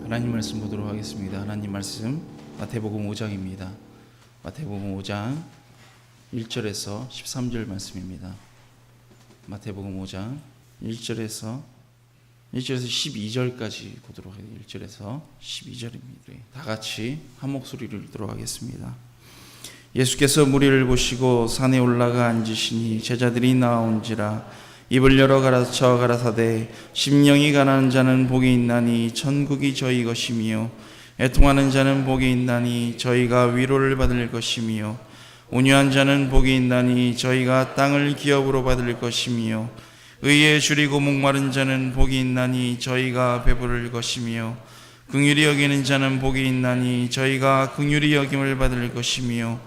하나님 말씀 보도록 하겠습니다. 하나님 말씀 마태복음 5장입니다. 마태복음 5장 1절에서 13절 말씀입니다. 마태복음 5장 1절에서 12절까지 보도록 하겠습니다. 1절에서 12절입니다. 다 같이 한 목소리로 읽도록 하겠습니다. 예수께서 무리를 보시고 산에 올라가 앉으시니 제자들이 나온지라 입을 열어 가르쳐 가라사대 심령이 가난한 자는 복이 있나니 천국이 저희 것이며 애통하는 자는 복이 있나니 저희가 위로를 받을 것이며 온유한 자는 복이 있나니 저희가 땅을 기업으로 받을 것이며 의에 줄이고 목마른 자는 복이 있나니 저희가 배부를 것이며 긍휼히 여기는 자는 복이 있나니 저희가 긍휼히 여김을 받을 것이며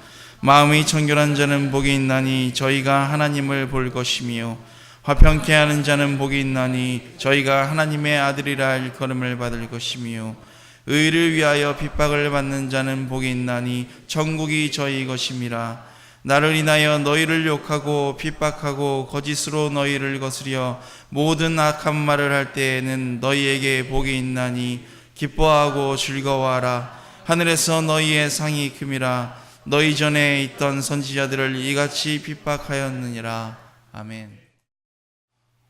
마음이 청결한 자는 복이 있나니 저희가 하나님을 볼 것이며 화평케 하는 자는 복이 있나니 저희가 하나님의 아들이라 일컬음을 받을 것이며 의를 위하여 핍박을 받는 자는 복이 있나니 천국이 저희 것임이라. 나를 인하여 너희를 욕하고 핍박하고 거짓으로 너희를 거스려 모든 악한 말을 할 때에는 너희에게 복이 있나니 기뻐하고 즐거워하라. 하늘에서 너희의 상이 큼이라. 너희 전에 있던 선지자들을 이같이 핍박하였느니라. 아멘.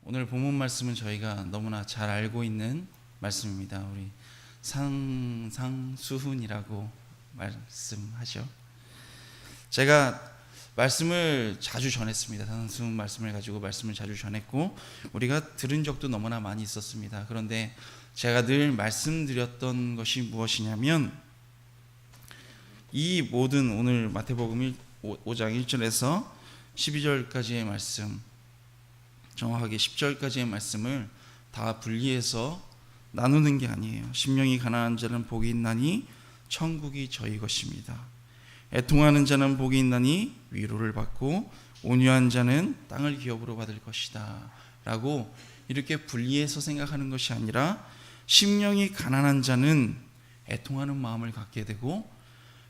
오늘 본문 말씀은 저희가 너무나 잘 알고 있는 말씀입니다. 우리 상상수훈이라고 말씀하죠. 제가 말씀을 자주 전했습니다. 상상수훈 말씀을 가지고 말씀을 자주 전했고 우리가 들은 적도 너무나 많이 있었습니다. 그런데 제가 늘 말씀드렸던 것이 무엇이냐면 이 모든 오늘 마태복음 5장 1절에서 12절까지의 말씀, 정확하게 10절까지의 말씀을 다 분리해서 나누는 게 아니에요. 심령이 가난한 자는 복이 있나니 천국이 저희 것입니다. 애통하는 자는 복이 있나니 위로를 받고 온유한 자는 땅을 기업으로 받을 것이다 라고 이렇게 분리해서 생각하는 것이 아니라 심령이 가난한 자는 애통하는 마음을 갖게 되고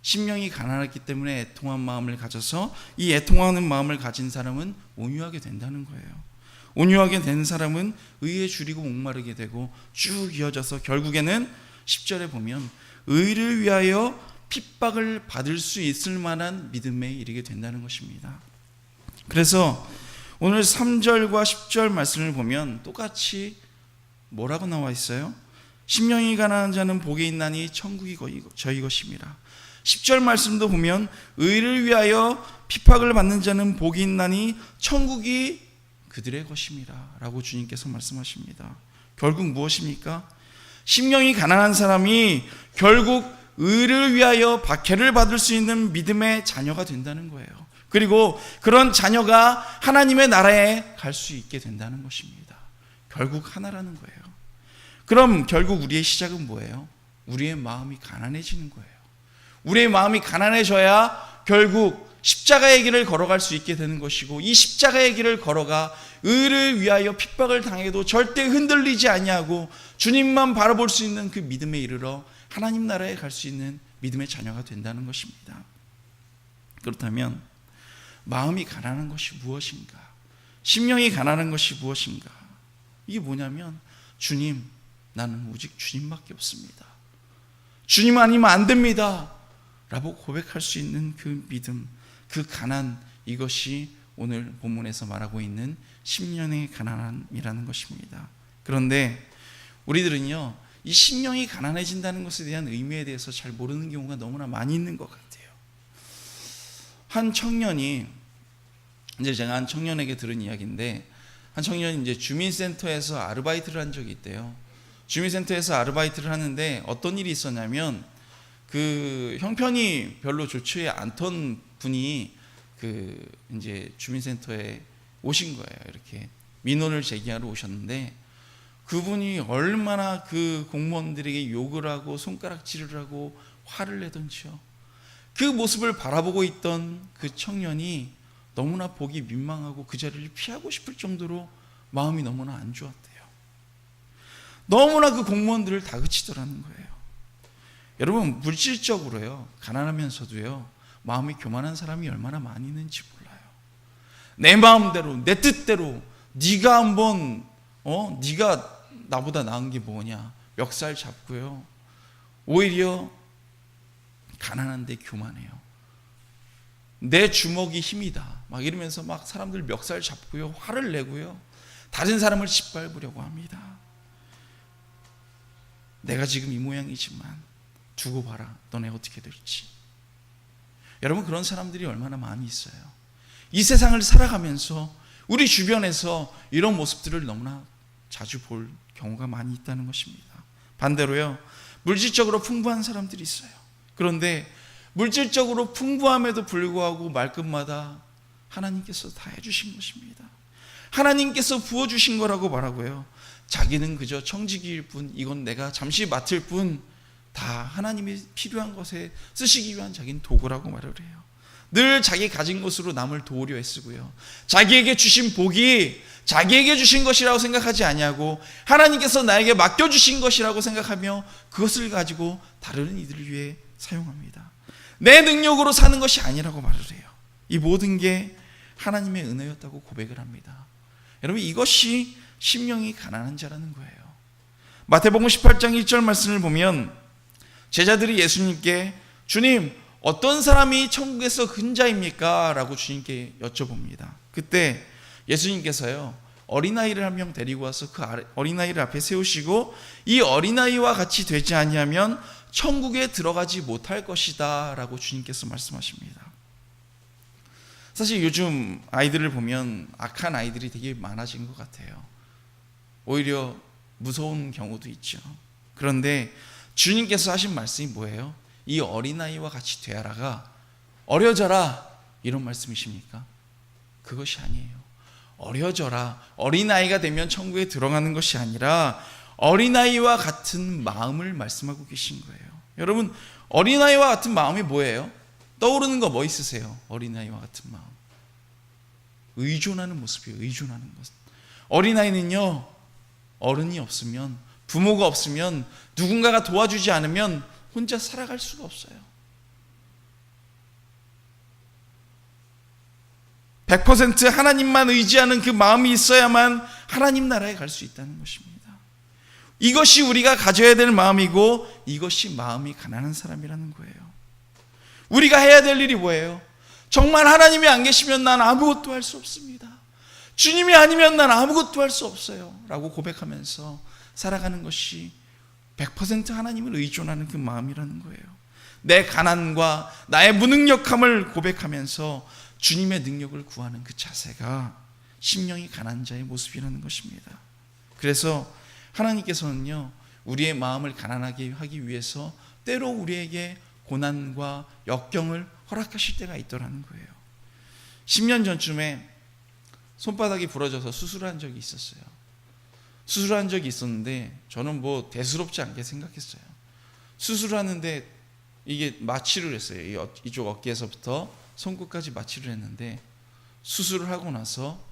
심령이 가난했기 때문에 애통한 마음을 가져서 이 애통하는 마음을 가진 사람은 온유하게 된다는 거예요. 온유하게 된 사람은 의에 줄이고 목마르게 되고 쭉 이어져서 결국에는 10절에 보면 의를 위하여 핍박을 받을 수 있을 만한 믿음에 이르게 된다는 것입니다. 그래서 오늘 3절과 10절 말씀을 보면 똑같이 뭐라고 나와 있어요? 심령이 가난한 자는 복이 있나니 천국이 저희 것입니다. 10절 말씀도 보면 의를 위하여 핍박을 받는 자는 복이 있나니 천국이 그들의 것임이라 라고 주님께서 말씀하십니다. 결국 무엇입니까? 심령이 가난한 사람이 결국 의를 위하여 박해를 받을 수 있는 믿음의 자녀가 된다는 거예요. 그리고 그런 자녀가 하나님의 나라에 갈 수 있게 된다는 것입니다. 결국 하나라는 거예요. 그럼 결국 우리의 시작은 뭐예요? 우리의 마음이 가난해지는 거예요. 우리의 마음이 가난해져야 결국 십자가의 길을 걸어갈 수 있게 되는 것이고 이 십자가의 길을 걸어가 의를 위하여 핍박을 당해도 절대 흔들리지 아니하고 주님만 바라볼 수 있는 그 믿음에 이르러 하나님 나라에 갈 수 있는 믿음의 자녀가 된다는 것입니다. 그렇다면 마음이 가난한 것이 무엇인가? 심령이 가난한 것이 무엇인가? 이게 뭐냐면 주님, 나는 오직 주님밖에 없습니다. 주님 아니면 안 됩니다 라고 고백할 수 있는 그 믿음, 그 가난, 이것이 오늘 본문에서 말하고 있는 심령의 가난함이라는 것입니다. 그런데 우리들은요, 이 심령이 가난해진다는 것에 대한 의미에 대해서 잘 모르는 경우가 너무나 많이 있는 것 같아요. 한 청년이, 이제 제가 한 청년에게 들은 이야기인데, 한 청년이 이제 주민센터에서 아르바이트를 한 적이 있대요. 주민센터에서 아르바이트를 하는데 어떤 일이 있었냐면, 그 형편이 별로 좋지 않던 분이 이제 주민센터에 오신 거예요. 이렇게 민원을 제기하러 오셨는데 그분이 얼마나 그 공무원들에게 욕을 하고 손가락질을 하고 화를 내던지요. 그 모습을 바라보고 있던 그 청년이 너무나 보기 민망하고 그 자리를 피하고 싶을 정도로 마음이 너무나 안 좋았대요. 너무나 그 공무원들을 다그치더라는 거예요. 여러분, 물질적으로요, 가난하면서도요, 마음이 교만한 사람이 얼마나 많이 있는지 몰라요. 내 마음대로, 내 뜻대로 네가 한번 네가 나보다 나은 게 뭐냐, 멱살 잡고요, 오히려 가난한데 교만해요. 내 주먹이 힘이다 막 이러면서 막 사람들 멱살 잡고요, 화를 내고요, 다른 사람을 짓밟으려고 합니다. 내가 지금 이 모양이지만 두고 봐라, 너네 어떻게 될지. 여러분, 그런 사람들이 얼마나 많이 있어요. 이 세상을 살아가면서 우리 주변에서 이런 모습들을 너무나 자주 볼 경우가 많이 있다는 것입니다. 반대로요, 물질적으로 풍부한 사람들이 있어요. 그런데 물질적으로 풍부함에도 불구하고 말끝마다 하나님께서 다 해주신 것입니다. 하나님께서 부어주신 거라고 말하고요, 자기는 그저 청지기일 뿐, 이건 내가 잠시 맡을 뿐, 다 하나님이 필요한 것에 쓰시기 위한 자기는 도구라고 말을 해요. 늘 자기 가진 것으로 남을 도우려 애쓰고요, 자기에게 주신 복이 자기에게 주신 것이라고 생각하지 아니하고 하나님께서 나에게 맡겨주신 것이라고 생각하며 그것을 가지고 다른 이들을 위해 사용합니다. 내 능력으로 사는 것이 아니라고 말을 해요. 이 모든 게 하나님의 은혜였다고 고백을 합니다. 여러분, 이것이 심령이 가난한 자라는 거예요. 마태복음 18장 1절 말씀을 보면 제자들이 예수님께 주님, 어떤 사람이 천국에서 근자입니까? 라고 주님께 여쭤봅니다. 그때 예수님께서요, 어린아이를 한 명 데리고 와서 그 어린아이를 앞에 세우시고 이 어린아이와 같이 되지 아니하면 천국에 들어가지 못할 것이다 라고 주님께서 말씀하십니다. 사실 요즘 아이들을 보면 악한 아이들이 되게 많아진 것 같아요. 오히려 무서운 경우도 있죠. 그런데 주님께서 하신 말씀이 뭐예요? 이 어린아이와 같이 되어라가 어려져라, 이런 말씀이십니까? 그것이 아니에요. 어려져라, 어린아이가 되면 천국에 들어가는 것이 아니라 어린아이와 같은 마음을 말씀하고 계신 거예요. 여러분, 어린아이와 같은 마음이 뭐예요? 떠오르는 거 뭐 있으세요? 어린아이와 같은 마음, 의존하는 모습이에요. 의존하는 것. 어린아이는요, 어른이 없으면, 부모가 없으면, 누군가가 도와주지 않으면 혼자 살아갈 수가 없어요. 100% 하나님만 의지하는 그 마음이 있어야만 하나님 나라에 갈 수 있다는 것입니다. 이것이 우리가 가져야 될 마음이고, 이것이 마음이 가난한 사람이라는 거예요. 우리가 해야 될 일이 뭐예요? 정말 하나님이 안 계시면 난 아무것도 할 수 없습니다. 주님이 아니면 난 아무것도 할 수 없어요 라고 고백하면서 살아가는 것이 100% 하나님을 의존하는 그 마음이라는 거예요. 내 가난과 나의 무능력함을 고백하면서 주님의 능력을 구하는 그 자세가 심령이 가난한 자의 모습이라는 것입니다. 그래서 하나님께서는요, 우리의 마음을 가난하게 하기 위해서 때로 우리에게 고난과 역경을 허락하실 때가 있더라는 거예요. 10년 전쯤에 손바닥이 부러져서 수술한 적이 있었어요. 수술한 적이 있었는데 저는 뭐 대수롭지 않게 생각했어요. 수술하는데 이게 마취를 했어요. 이쪽 어깨에서부터 손끝까지 마취를 했는데 수술을 하고 나서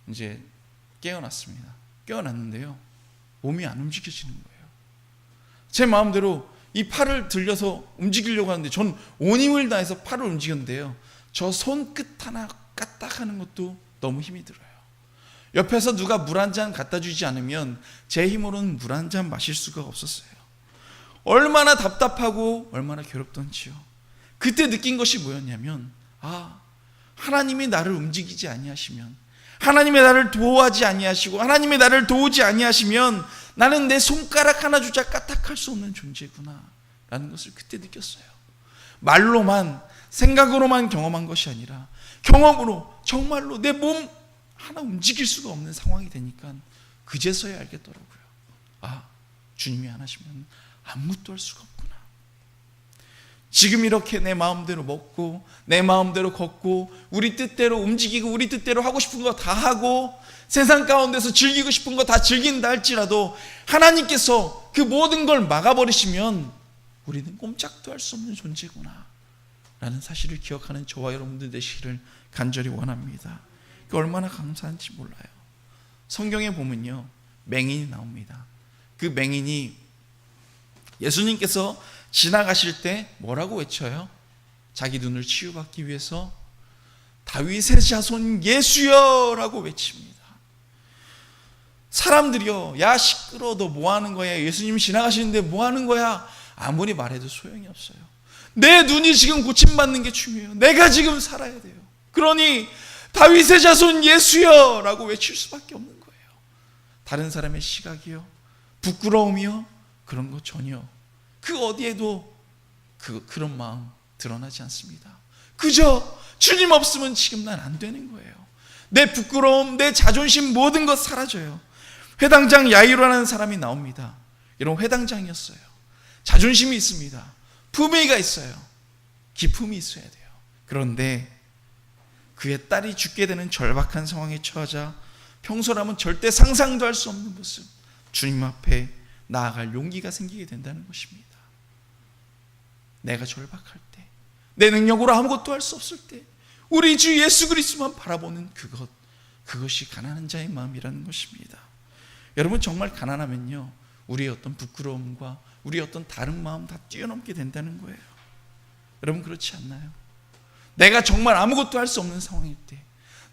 이제 깨어났습니다. 깨어났는데요, 몸이 안 움직여지는 거예요. 제 마음대로 이 팔을 들려서 움직이려고 하는데 전 온 힘을 다해서 팔을 움직였는데요, 저 손끝 하나 까딱하는 것도 너무 힘이 들어요. 옆에서 누가 물 한 잔 갖다 주지 않으면 제 힘으로는 물 한 잔 마실 수가 없었어요. 얼마나 답답하고 얼마나 괴롭던지요. 그때 느낀 것이 뭐였냐면, 하나님이 나를 움직이지 아니하시면, 하나님의 나를 도와지 아니하시고 하나님의 나를 도우지 아니하시면 나는 내 손가락 하나조차 까딱할 수 없는 존재구나 라는 것을 그때 느꼈어요. 말로만, 생각으로만 경험한 것이 아니라 경험으로 정말로 내 몸 하나 움직일 수가 없는 상황이 되니까 그제서야 알겠더라고요. 주님이 안 하시면 아무것도 할 수가 없구나. 지금 이렇게 내 마음대로 먹고 내 마음대로 걷고 우리 뜻대로 움직이고 우리 뜻대로 하고 싶은 거 다 하고 세상 가운데서 즐기고 싶은 거 다 즐긴다 할지라도 하나님께서 그 모든 걸 막아버리시면 우리는 꼼짝도 할 수 없는 존재구나 라는 사실을 기억하는 저와 여러분들 되시기를 간절히 원합니다. 그 얼마나 감사한지 몰라요. 성경에 보면요, 맹인이 나옵니다. 그 맹인이 예수님께서 지나가실 때 뭐라고 외쳐요? 자기 눈을 치유받기 위해서 다윗의 자손 예수여 라고 외칩니다. 사람들이요, 야 시끄러워, 너 뭐하는 거야? 예수님 지나가시는데 뭐하는 거야? 아무리 말해도 소용이 없어요. 내 눈이 지금 고침받는 게 중요해요. 내가 지금 살아야 돼요. 그러니 다윗의 자손 예수여 라고 외칠 수밖에 없는 거예요. 다른 사람의 시각이요, 부끄러움이요, 그런 거 전혀 그 어디에도 그런 마음 드러나지 않습니다. 그저 주님 없으면 지금 난 안 되는 거예요. 내 부끄러움, 내 자존심 모든 것 사라져요. 회당장 야이로라는 사람이 나옵니다. 이런 회당장이었어요. 자존심이 있습니다. 품위가 있어요. 기품이 있어야 돼요. 그런데 그의 딸이 죽게 되는 절박한 상황에 처하자 평소라면 절대 상상도 할 수 없는 모습, 주님 앞에 나아갈 용기가 생기게 된다는 것입니다. 내가 절박할 때, 내 능력으로 아무것도 할 수 없을 때 우리 주 예수 그리스도만 바라보는 그것이 가난한 자의 마음이라는 것입니다. 여러분, 정말 가난하면요, 우리의 어떤 부끄러움과 우리의 어떤 다른 마음 다 뛰어넘게 된다는 거예요. 여러분, 그렇지 않나요? 내가 정말 아무것도 할 수 없는 상황일 때,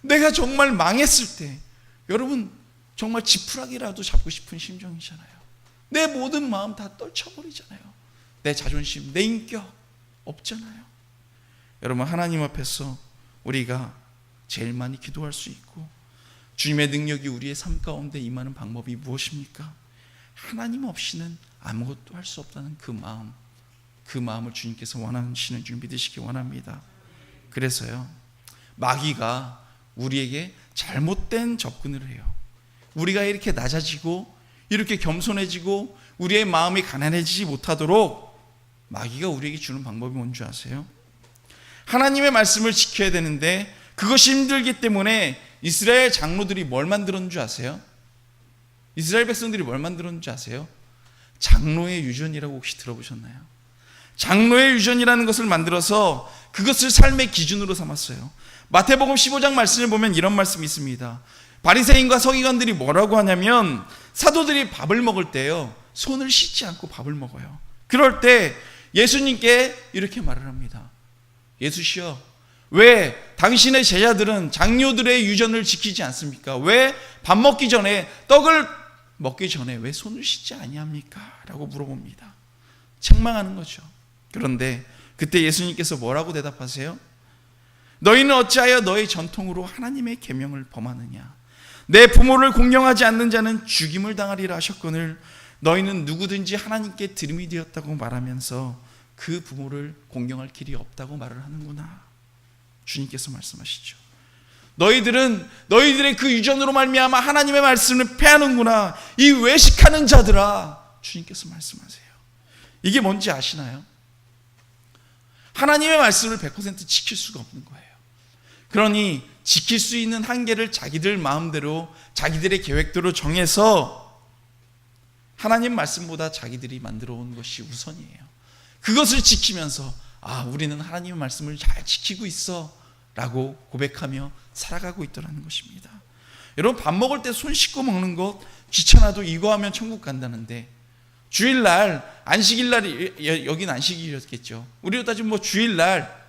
내가 정말 망했을 때, 여러분 정말 지푸라기라도 잡고 싶은 심정이잖아요. 내 모든 마음 다 떨쳐버리잖아요. 내 자존심, 내 인격 없잖아요. 여러분, 하나님 앞에서 우리가 제일 많이 기도할 수 있고 주님의 능력이 우리의 삶 가운데 임하는 방법이 무엇입니까? 하나님 없이는 아무것도 할 수 없다는 그 마음을 주님께서 원하시는 줄 믿으시기 원합니다. 그래서요, 마귀가 우리에게 잘못된 접근을 해요. 우리가 이렇게 낮아지고 이렇게 겸손해지고 우리의 마음이 가난해지지 못하도록 마귀가 우리에게 주는 방법이 뭔지 아세요? 하나님의 말씀을 지켜야 되는데 그것이 힘들기 때문에 이스라엘 장로들이 뭘 만들었는 줄 아세요? 이스라엘 백성들이 뭘 만들었는 줄 아세요? 장로의 유전이라고 혹시 들어보셨나요? 장로의 유전이라는 것을 만들어서 그것을 삶의 기준으로 삼았어요. 마태복음 15장 말씀을 보면 이런 말씀이 있습니다. 바리새인과 서기관들이 뭐라고 하냐면, 사도들이 밥을 먹을 때요, 손을 씻지 않고 밥을 먹어요. 그럴 때 예수님께 이렇게 말을 합니다. 예수시여, 왜 당신의 제자들은 장로들의 유전을 지키지 않습니까? 왜 밥 먹기 전에, 떡을 먹기 전에 왜 손을 씻지 아니합니까? 라고 물어봅니다. 책망하는 거죠. 그런데 그때 예수님께서 뭐라고 대답하세요? 너희는 어찌하여 너희 전통으로 하나님의 계명을 범하느냐? 내 부모를 공경하지 않는 자는 죽임을 당하리라 하셨거늘 너희는 누구든지 하나님께 들음이 되었다고 말하면서 그 부모를 공경할 길이 없다고 말을 하는구나. 주님께서 말씀하시죠. 너희들의 그 유전으로 말미암아 하나님의 말씀을 패하는구나. 이 외식하는 자들아. 주님께서 말씀하세요. 이게 뭔지 아시나요? 하나님의 말씀을 100% 지킬 수가 없는 거예요. 그러니 지킬 수 있는 한계를 자기들 마음대로, 자기들의 계획대로 정해서 하나님 말씀보다 자기들이 만들어 온 것이 우선이에요. 그것을 지키면서 우리는 하나님의 말씀을 잘 지키고 있어 라고 고백하며 살아가고 있더라는 것입니다. 여러분, 밥 먹을 때 손 씻고 먹는 것 귀찮아도 이거 하면 천국 간다는데, 주일날, 안식일날, 여긴 안식일이었겠죠. 우리로 따지면 주일날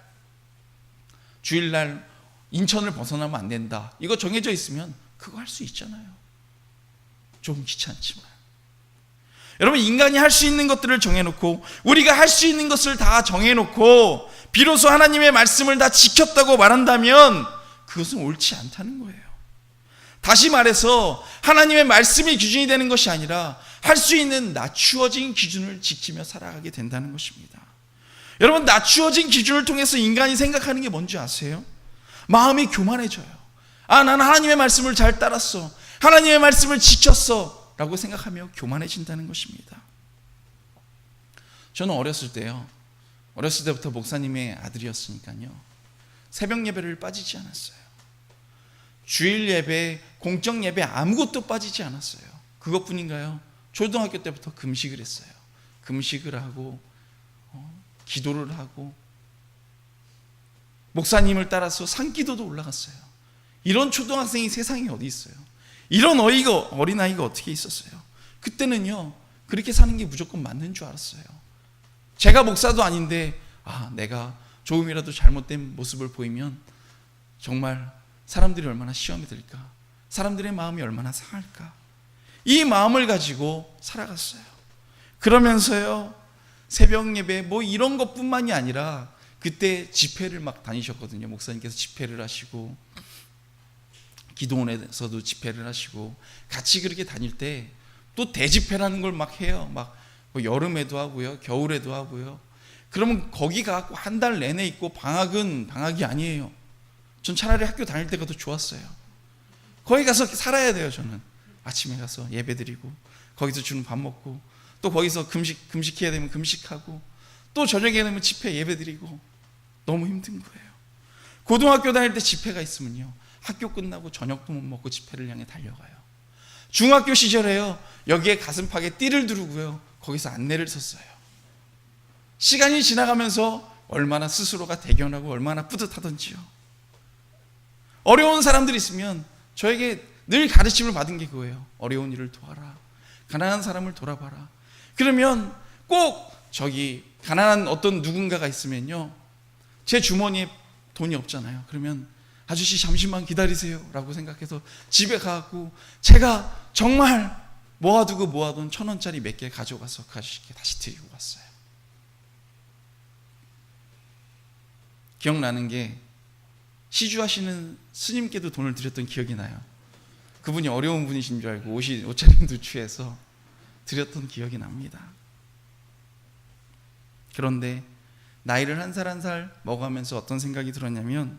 인천을 벗어나면 안 된다, 이거 정해져 있으면 그거 할 수 있잖아요. 좀 귀찮지만. 여러분, 인간이 할 수 있는 것들을 정해놓고, 우리가 할 수 있는 것을 다 정해놓고 비로소 하나님의 말씀을 다 지켰다고 말한다면 그것은 옳지 않다는 거예요. 다시 말해서 하나님의 말씀이 기준이 되는 것이 아니라 할 수 있는 낮추어진 기준을 지키며 살아가게 된다는 것입니다. 여러분, 낮추어진 기준을 통해서 인간이 생각하는 게 뭔지 아세요? 마음이 교만해져요. 나는 하나님의 말씀을 잘 따랐어, 하나님의 말씀을 지켰어 라고 생각하며 교만해진다는 것입니다. 저는 어렸을 때부터 목사님의 아들이었으니까요, 새벽 예배를 빠지지 않았어요. 주일 예배, 공적 예배 아무것도 빠지지 않았어요. 그것뿐인가요? 초등학교 때부터 금식을 했어요. 금식을 하고 기도를 하고 목사님을 따라서 산기도도 올라갔어요. 이런 초등학생이 세상에 어디 있어요? 이런 어린아이가 어떻게 있었어요? 그때는요, 그렇게 사는 게 무조건 맞는 줄 알았어요. 제가 목사도 아닌데 내가 조금이라도 잘못된 모습을 보이면 정말 사람들이 얼마나 시험이 들까, 사람들의 마음이 얼마나 상할까, 이 마음을 가지고 살아갔어요. 그러면서요, 새벽 예배 뭐 이런 것뿐만이 아니라 그때 집회를 막 다니셨거든요. 목사님께서 집회를 하시고 기도원에서도 집회를 하시고 같이 그렇게 다닐 때 또 대집회라는 걸 막 해요. 막 뭐 여름에도 하고요, 겨울에도 하고요. 그러면 거기 가고 한 달 내내 있고 방학은 방학이 아니에요. 전 차라리 학교 다닐 때가 더 좋았어요. 거기 가서 살아야 돼요. 저는 아침에 가서 예배드리고 거기서 주는 밥 먹고 또 거기서 금식해야 되면 금식하고 또 저녁에 되면 집회 예배드리고 너무 힘든 거예요. 고등학교 다닐 때 집회가 있으면요, 학교 끝나고 저녁도 못 먹고 집회를 향해 달려가요. 중학교 시절에요, 여기에 가슴팍에 띠를 두르고요, 거기서 안내를 섰어요. 시간이 지나가면서 얼마나 스스로가 대견하고 얼마나 뿌듯하던지요. 어려운 사람들이 있으면 저에게 늘 가르침을 받은 게 그거예요. 어려운 일을 도와라, 가난한 사람을 돌아봐라. 그러면 꼭 저기 가난한 어떤 누군가가 있으면요, 제 주머니에 돈이 없잖아요. 그러면 아저씨 잠시만 기다리세요 라고 생각해서 집에 가고 제가 정말 모아두고 모아둔 1,000원짜리 몇 개 가져가서 그 아저씨께 다시 드리고 왔어요. 기억나는 게 시주하시는 스님께도 돈을 드렸던 기억이 나요. 그분이 어려운 분이신 줄 알고 옷차림도 취해서 드렸던 기억이 납니다. 그런데 나이를 한 살 한 살 먹어가면서 어떤 생각이 들었냐면,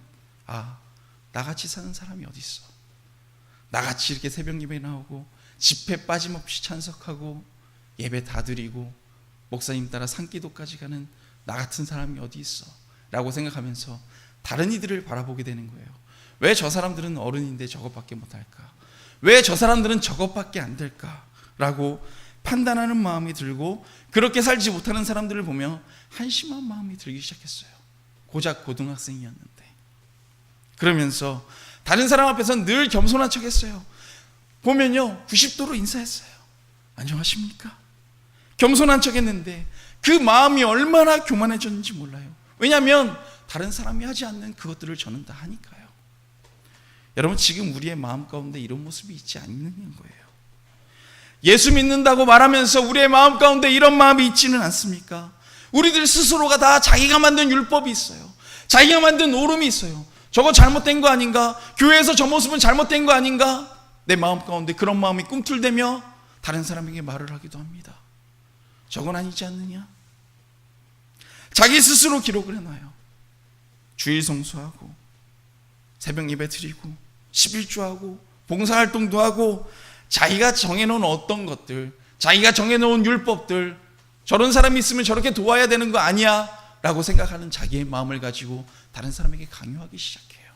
나같이 사는 사람이 어디 있어. 나같이 이렇게 새벽 예배 나오고 집회 빠짐없이 찬석하고 예배 다 드리고 목사님 따라 산기도까지 가는 나 같은 사람이 어디 있어 라고 생각하면서 다른 이들을 바라보게 되는 거예요. 왜 저 사람들은 어른인데 저것밖에 못할까? 왜 저 사람들은 저것밖에 안 될까? 라고 판단하는 마음이 들고, 그렇게 살지 못하는 사람들을 보며 한심한 마음이 들기 시작했어요. 고작 고등학생이었는데. 그러면서 다른 사람 앞에서 늘 겸손한 척 했어요. 보면요, 90도로 인사했어요. 안녕하십니까? 겸손한 척 했는데 그 마음이 얼마나 교만해졌는지 몰라요. 왜냐하면 다른 사람이 하지 않는 그것들을 저는 다 하니까요. 여러분, 지금 우리의 마음 가운데 이런 모습이 있지 않는 거예요. 예수 믿는다고 말하면서 우리의 마음 가운데 이런 마음이 있지는 않습니까? 우리들 스스로가 다 자기가 만든 율법이 있어요. 자기가 만든 오름이 있어요. 저거 잘못된 거 아닌가? 교회에서 저 모습은 잘못된 거 아닌가? 내 마음 가운데 그런 마음이 꿈틀대며 다른 사람에게 말을 하기도 합니다. 저건 아니지 않느냐? 자기 스스로 기록을 해놔요. 주일 성수하고 새벽 예배 드리고 11조하고 봉사활동도 하고 자기가 정해놓은 어떤 것들, 자기가 정해놓은 율법들, 저런 사람이 있으면 저렇게 도와야 되는 거 아니야 라고 생각하는 자기의 마음을 가지고 다른 사람에게 강요하기 시작해요.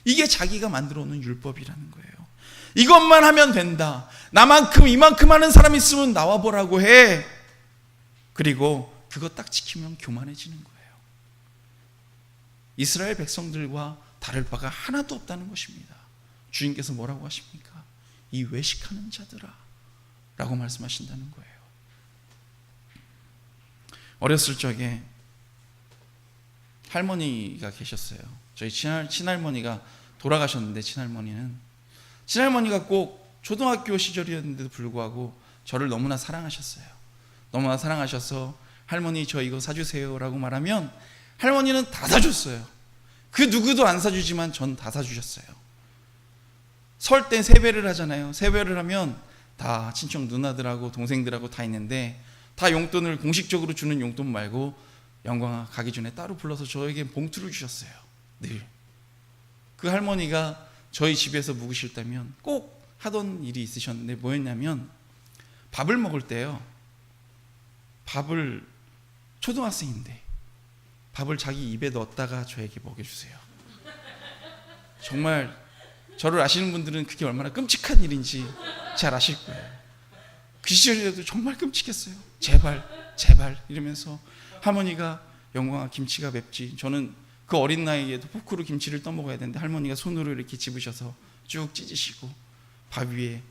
이게 자기가 만들어 놓은 율법이라는 거예요. 이것만 하면 된다, 나만큼 이만큼 하는 사람이 있으면 나와보라고 해. 그리고 그거 딱 지키면 교만해지는 거예요. 이스라엘 백성들과 다를 바가 하나도 없다는 것입니다. 주님께서 뭐라고 하십니까? 이 외식하는 자들아 라고 말씀하신다는 거예요. 어렸을 적에 할머니가 계셨어요. 저희 친할머니가 돌아가셨는데, 친할머니가 꼭 초등학교 시절이었는데도 불구하고 저를 너무나 사랑하셨어요. 너무나 사랑하셔서 할머니 저 이거 사주세요 라고 말하면 할머니는 다 사줬어요. 그 누구도 안 사주지만 전 다 사주셨어요. 설 때 세배를 하잖아요. 세배를 하면 다 친척 누나들하고 동생들하고 다 있는데, 다 용돈을 공식적으로 주는 용돈 말고 영광아 가기 전에 따로 불러서 저에게 봉투를 주셨어요. 늘. 그 할머니가 저희 집에서 묵으실 때면 꼭 하던 일이 있으셨는데, 뭐였냐면 밥을 먹을 때요, 밥을, 초등학생인데 밥을 자기 입에 넣었다가 저에게 먹여주세요. 정말 저를 아시는 분들은 그게 얼마나 끔찍한 일인지 잘 아실 거예요. 그 시절에도 정말 끔찍했어요. 제발 이러면서 할머니가 영광아 김치가 맵지. 저는 그 어린 나이에도 포크로 김치를 떠먹어야 되는데 할머니가 손으로 이렇게 집으셔서 쭉 찢으시고 밥 위에,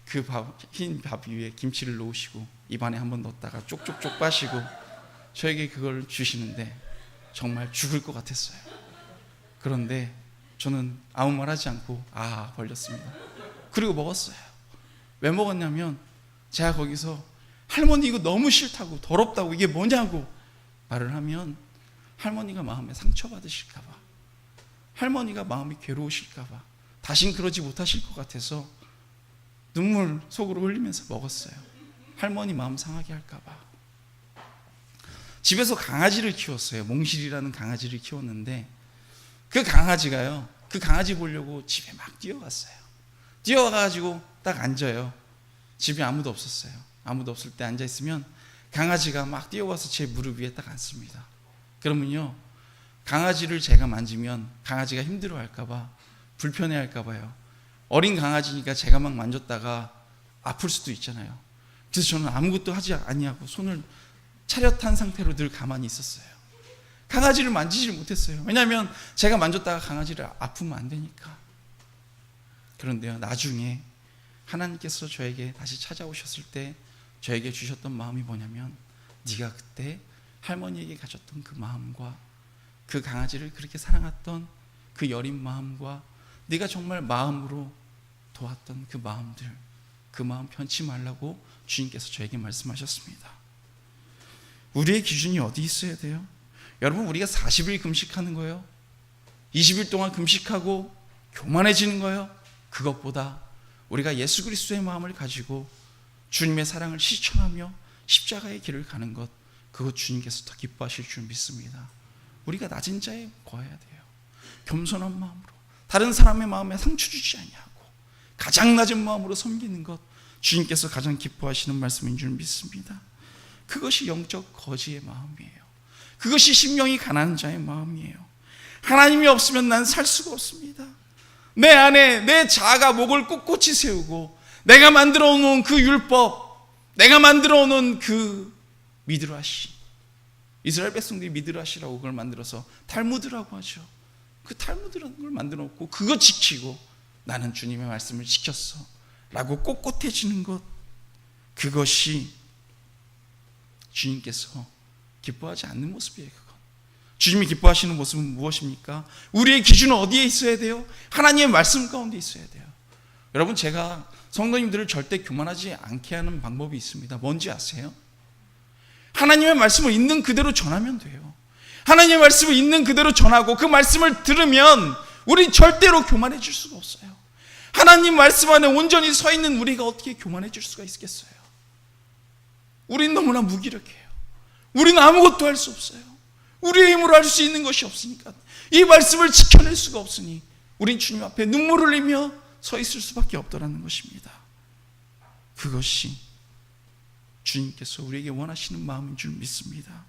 그 흰 밥 위에 김치를 놓으시고 입안에 한번 넣었다가 쪽쪽쪽 빠시고 저에게 그걸 주시는데 정말 죽을 것 같았어요. 그런데 저는 아무 말 하지 않고 걸렸습니다. 그리고 먹었어요. 왜 먹었냐면 제가 거기서 할머니 이거 너무 싫다고, 더럽다고, 이게 뭐냐고 말을 하면 할머니가 마음에 상처받으실까 봐, 할머니가 마음이 괴로우실까 봐, 다신 그러지 못하실 것 같아서 눈물 속으로 흘리면서 먹었어요. 할머니 마음 상하게 할까 봐. 집에서 강아지를 키웠어요. 몽실이라는 강아지를 키웠는데 그 강아지가요, 그 강아지 보려고 집에 막 뛰어갔어요. 뛰어가가지고 딱 앉아요. 집에 아무도 없었어요. 아무도 없을 때 앉아있으면 강아지가 막 뛰어와서 제 무릎 위에 딱 앉습니다. 그러면요, 강아지를 제가 만지면 강아지가 힘들어할까봐, 불편해할까봐요. 어린 강아지니까 제가 막 만졌다가 아플 수도 있잖아요. 그래서 저는 아무것도 하지 아니하고 손을 차렷한 상태로 늘 가만히 있었어요. 강아지를 만지질 못했어요. 왜냐하면 제가 만졌다가 강아지를 아프면 안 되니까. 그런데요, 나중에 하나님께서 저에게 다시 찾아오셨을 때 저에게 주셨던 마음이 뭐냐면, 네가 그때 할머니에게 가졌던 그 마음과 그 강아지를 그렇게 사랑했던 그 여린 마음과 네가 정말 마음으로 도왔던 그 마음들, 그 마음 편치 말라고 주님께서 저에게 말씀하셨습니다. 우리의 기준이 어디 있어야 돼요? 여러분, 우리가 40일 금식하는 거예요, 20일 동안 금식하고 교만해지는 거예요, 그것보다 우리가 예수 그리스도의 마음을 가지고 주님의 사랑을 실천하며 십자가의 길을 가는 것, 그것 주님께서 더 기뻐하실 줄 믿습니다. 우리가 낮은 자에 거해야 돼요. 겸손한 마음으로 다른 사람의 마음에 상처 주지 아니하고 가장 낮은 마음으로 섬기는 것, 주님께서 가장 기뻐하시는 말씀인 줄 믿습니다. 그것이 영적 거지의 마음이에요. 그것이 심령이 가난한 자의 마음이에요. 하나님이 없으면 난 살 수가 없습니다. 내 안에 내 자아가 목을 꼿꼿이 세우고 내가 만들어 놓은 그 율법, 내가 만들어 놓은 그 미드라시, 이스라엘 백성들이 미드라시라고 그걸 만들어서 탈무드라고 하죠. 그 탈무드라는 걸 만들어 놓고 그거 지키고 나는 주님의 말씀을 지켰어 라고 꼿꼿해지는 것, 그것이 주님께서 기뻐하지 않는 모습이에요. 그건. 주님이 기뻐하시는 모습은 무엇입니까? 우리의 기준은 어디에 있어야 돼요? 하나님의 말씀 가운데 있어야 돼요. 여러분, 제가 성도님들을 절대 교만하지 않게 하는 방법이 있습니다. 뭔지 아세요? 하나님의 말씀을 있는 그대로 전하면 돼요. 하나님의 말씀을 있는 그대로 전하고 그 말씀을 들으면 우리 절대로 교만해질 수가 없어요. 하나님 말씀 안에 온전히 서 있는 우리가 어떻게 교만해질 수가 있겠어요? 우린 너무나 무기력해요. 우리는 아무것도 할 수 없어요. 우리의 힘으로 할 수 있는 것이 없으니까, 이 말씀을 지켜낼 수가 없으니 우린 주님 앞에 눈물을 흘리며 서 있을 수밖에 없더라는 것입니다. 그것이 주님께서 우리에게 원하시는 마음인 줄 믿습니다.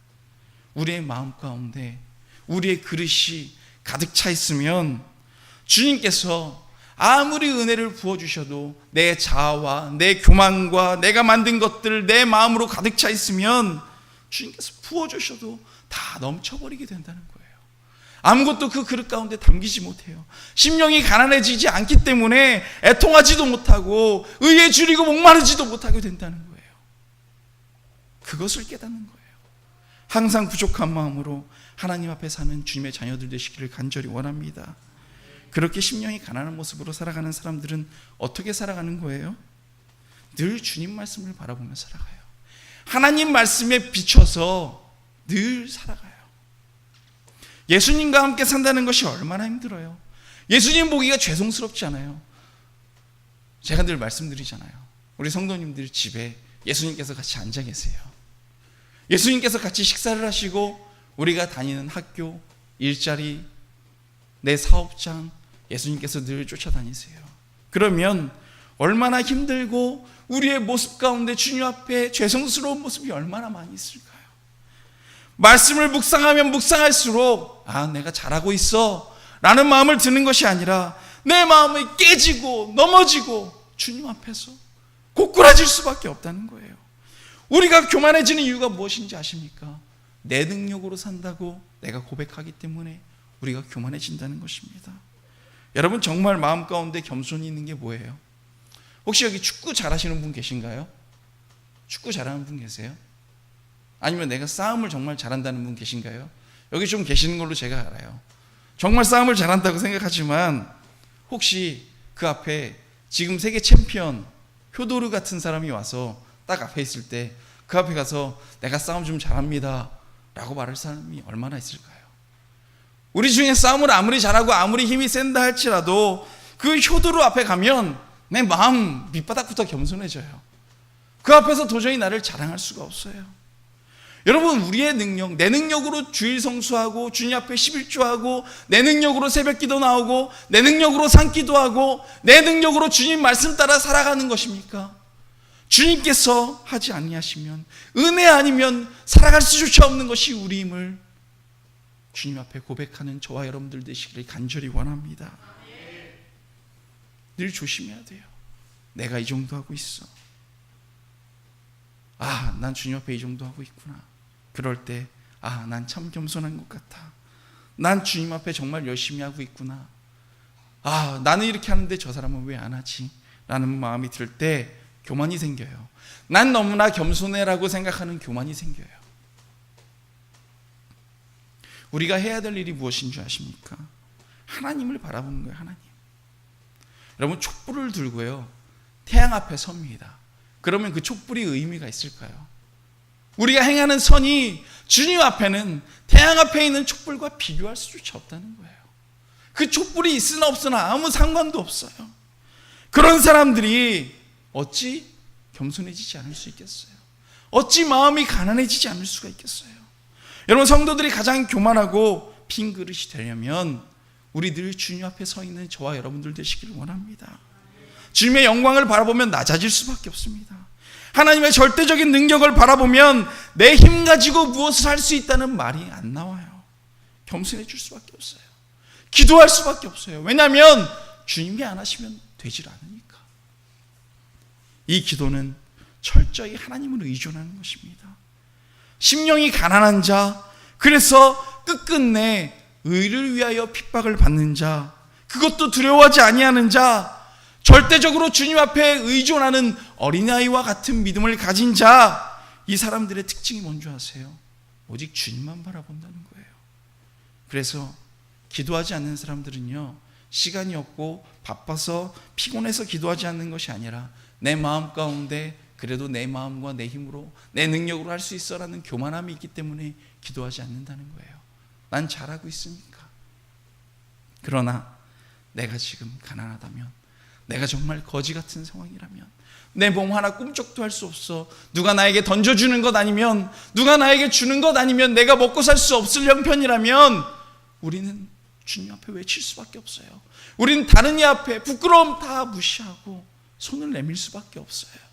우리의 마음 가운데 우리의 그릇이 가득 차 있으면 주님께서 아무리 은혜를 부어주셔도 내 자아와 내 교만과 내가 만든 것들 내 마음으로 가득 차 있으면 주님께서 부어주셔도 다 넘쳐버리게 된다는 거예요. 아무것도 그 그릇 가운데 담기지 못해요. 심령이 가난해지지 않기 때문에 애통하지도 못하고 의에 줄이고 목마르지도 못하게 된다는 거예요. 그것을 깨닫는 거예요. 항상 부족한 마음으로 하나님 앞에 사는 주님의 자녀들 되시기를 간절히 원합니다. 그렇게 심령이 가난한 모습으로 살아가는 사람들은 어떻게 살아가는 거예요? 늘 주님 말씀을 바라보며 살아가요. 하나님 말씀에 비춰서 늘 살아가요. 예수님과 함께 산다는 것이 얼마나 힘들어요. 예수님 보기가 죄송스럽지 않아요. 제가 늘 말씀드리잖아요. 우리 성도님들 집에 예수님께서 같이 앉아 계세요. 예수님께서 같이 식사를 하시고 우리가 다니는 학교, 일자리, 내 사업장, 예수님께서 늘 쫓아다니세요. 그러면 얼마나 힘들고 우리의 모습 가운데 주님 앞에 죄송스러운 모습이 얼마나 많이 있을까요? 말씀을 묵상하면 묵상할수록 내가 잘하고 있어 라는 마음을 드는 것이 아니라 내 마음이 깨지고 넘어지고 주님 앞에서 고꾸라질 수밖에 없다는 거예요. 우리가 교만해지는 이유가 무엇인지 아십니까? 내 능력으로 산다고 내가 고백하기 때문에 우리가 교만해진다는 것입니다. 여러분, 정말 마음 가운데 겸손히 있는 게 뭐예요? 혹시 여기 축구 잘하시는 분 계신가요? 축구 잘하는 분 계세요? 아니면 내가 싸움을 정말 잘한다는 분 계신가요? 여기 좀 계시는 걸로 제가 알아요. 정말 싸움을 잘한다고 생각하지만 혹시 그 앞에 지금 세계 챔피언 효도르 같은 사람이 와서 딱 앞에 있을 때 그 앞에 가서 내가 싸움 좀 잘합니다 라고 말할 사람이 얼마나 있을까요? 우리 중에 싸움을 아무리 잘하고 아무리 힘이 센다 할지라도 그 효도로 앞에 가면 내 마음 밑바닥부터 겸손해져요. 그 앞에서 도저히 나를 자랑할 수가 없어요. 여러분, 우리의 능력, 내 능력으로 주일 성수하고 주님 앞에 11조하고 내 능력으로 새벽기도 나오고 내 능력으로 산기도하고 내 능력으로 주님 말씀 따라 살아가는 것입니까? 주님께서 하지 아니하시면, 은혜 아니면 살아갈 수조차 없는 것이 우리임을 주님 앞에 고백하는 저와 여러분들 되시기를 간절히 원합니다. 늘 조심해야 돼요. 내가 이 정도 하고 있어. 난 주님 앞에 이 정도 하고 있구나. 그럴 때 난 참 겸손한 것 같아. 난 주님 앞에 정말 열심히 하고 있구나. 나는 이렇게 하는데 저 사람은 왜 안 하지? 라는 마음이 들 때 교만이 생겨요. 난 너무나 겸손해라고 생각하는 교만이 생겨요. 우리가 해야 될 일이 무엇인 줄 아십니까? 하나님을 바라보는 거예요. 하나님. 여러분, 촛불을 들고요 태양 앞에 섭니다. 그러면 그 촛불이 의미가 있을까요? 우리가 행하는 선이 주님 앞에는 태양 앞에 있는 촛불과 비교할 수조차 없다는 거예요. 그 촛불이 있으나 없으나 아무 상관도 없어요. 그런 사람들이 어찌 겸손해지지 않을 수 있겠어요? 어찌 마음이 가난해지지 않을 수가 있겠어요? 여러분, 성도들이 가장 교만하고 빈 그릇이 되려면 우리 늘 주님 앞에 서 있는 저와 여러분들 되시기를 원합니다. 주님의 영광을 바라보면 낮아질 수밖에 없습니다. 하나님의 절대적인 능력을 바라보면 내 힘 가지고 무엇을 할 수 있다는 말이 안 나와요. 겸손해질 수밖에 없어요. 기도할 수밖에 없어요. 왜냐하면 주님이 안 하시면 되질 않으니까. 이 기도는 철저히 하나님을 의존하는 것입니다. 심령이 가난한 자, 그래서 끝끝내 의를 위하여 핍박을 받는 자, 그것도 두려워하지 아니하는 자, 절대적으로 주님 앞에 의존하는 어린아이와 같은 믿음을 가진 자, 이 사람들의 특징이 뭔지 아세요? 오직 주님만 바라본다는 거예요. 그래서 기도하지 않는 사람들은요, 시간이 없고 바빠서 피곤해서 기도하지 않는 것이 아니라 내 마음 가운데 그래도 내 마음과 내 힘으로 내 능력으로 할 수 있어라는 교만함이 있기 때문에 기도하지 않는다는 거예요. 난 잘하고 있으니까. 그러나 내가 지금 가난하다면, 내가 정말 거지 같은 상황이라면, 내 몸 하나 꿈쩍도 할 수 없어, 누가 나에게 던져주는 것 아니면, 누가 나에게 주는 것 아니면 내가 먹고 살 수 없을 형편이라면 우리는 주님 앞에 외칠 수밖에 없어요. 우리는 다른 이 앞에 부끄러움 다 무시하고 손을 내밀 수밖에 없어요.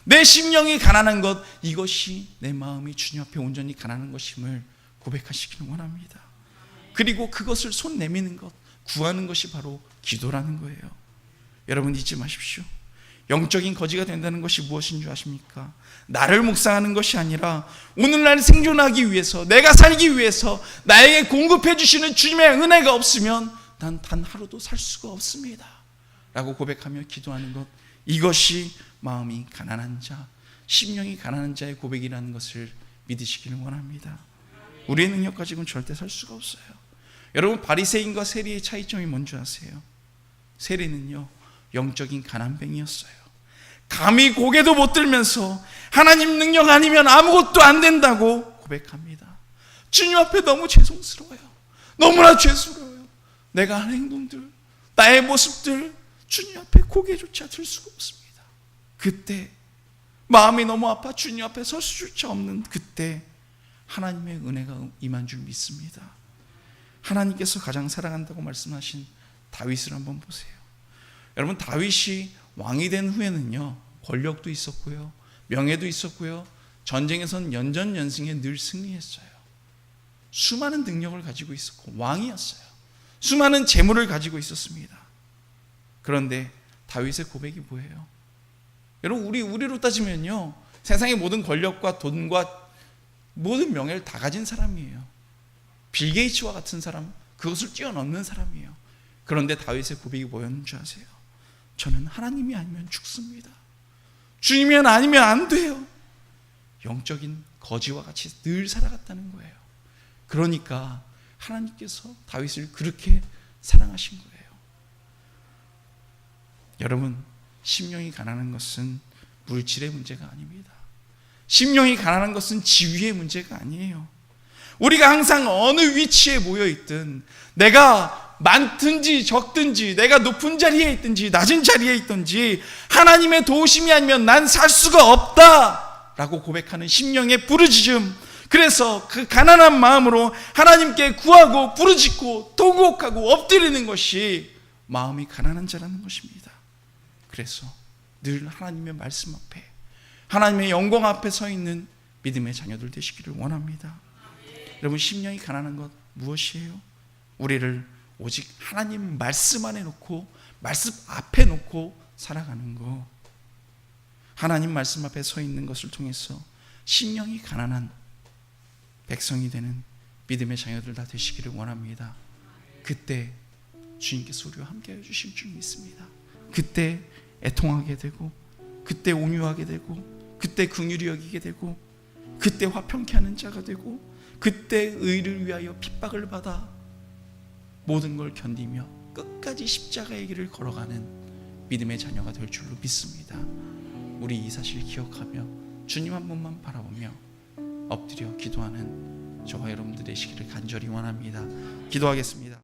내 심령이 가난한 것, 이것이 내 마음이 주님 앞에 온전히 가난한 것임을 고백하시기를 원합니다. 그리고 그것을 손 내미는 것, 구하는 것이 바로 기도라는 거예요. 여러분, 잊지 마십시오. 영적인 거지가 된다는 것이 무엇인 줄 아십니까? 나를 묵상하는 것이 아니라 오늘날 생존하기 위해서, 내가 살기 위해서 나에게 공급해 주시는 주님의 은혜가 없으면 난 단 하루도 살 수가 없습니다 라고 고백하며 기도하는 것, 이것이 마음이 가난한 자, 심령이 가난한 자의 고백이라는 것을 믿으시기를 원합니다. 우리의 능력 가지고는 절대 살 수가 없어요. 여러분, 바리새인과 세리의 차이점이 뭔지 아세요? 세리는요, 영적인 가난뱅이였어요. 감히 고개도 못 들면서 하나님 능력 아니면 아무것도 안 된다고 고백합니다. 주님 앞에 너무 죄송스러워요. 너무나 죄스러워요. 내가 한 행동들, 나의 모습들, 주님 앞에 고개조차 들 수가 없습니다. 그때 마음이 너무 아파 주님 앞에 설 수조차 없는 그때 하나님의 은혜가 임한 줄 믿습니다. 하나님께서 가장 사랑한다고 말씀하신 다윗을 한번 보세요. 여러분, 다윗이 왕이 된 후에는요, 권력도 있었고요, 명예도 있었고요, 전쟁에선 연전연승에 늘 승리했어요. 수많은 능력을 가지고 있었고 왕이었어요. 수많은 재물을 가지고 있었습니다. 그런데 다윗의 고백이 뭐예요? 여러분, 우리로 따지면요, 세상의 모든 권력과 돈과 모든 명예를 다 가진 사람이에요. 빌 게이츠와 같은 사람, 그것을 뛰어넘는 사람이에요. 그런데 다윗의 고백이 뭐였는지 아세요? 저는 하나님이 아니면 죽습니다. 주님이 아니면 안 돼요. 영적인 거지와 같이 늘 살아갔다는 거예요. 그러니까 하나님께서 다윗을 그렇게 사랑하신 거예요. 여러분, 심령이 가난한 것은 물질의 문제가 아닙니다. 심령이 가난한 것은 지위의 문제가 아니에요. 우리가 항상 어느 위치에 모여 있든, 내가 많든지 적든지, 내가 높은 자리에 있든지 낮은 자리에 있든지, 하나님의 도우심이 아니면 난 살 수가 없다 라고 고백하는 심령의 부르짖음, 그래서 그 가난한 마음으로 하나님께 구하고 부르짖고 통곡하고 엎드리는 것이 마음이 가난한 자라는 것입니다. 그래서 늘 하나님의 말씀 앞에, 하나님의 영광 앞에 서 있는 믿음의 자녀들 되시기를 원합니다. 여러분, 심령이 가난한 것 무엇이에요? 우리를 오직 하나님 말씀 안에 놓고, 말씀 앞에 놓고 살아가는 것. 하나님 말씀 앞에 서 있는 것을 통해서 심령이 가난한 백성이 되는 믿음의 자녀들 다 되시기를 원합니다. 그때 주님께서 우리와 함께해 주실 줄 믿습니다. 그때 애통하게 되고, 그때 온유하게 되고, 그때 긍휼히 여기게 되고, 그때 화평케 하는 자가 되고, 그때 의를 위하여 핍박을 받아 모든 걸 견디며 끝까지 십자가의 길을 걸어가는 믿음의 자녀가 될 줄로 믿습니다. 우리 이 사실 기억하며 주님 한 분만 바라보며 엎드려 기도하는 저와 여러분들 되시기를 간절히 원합니다. 기도하겠습니다.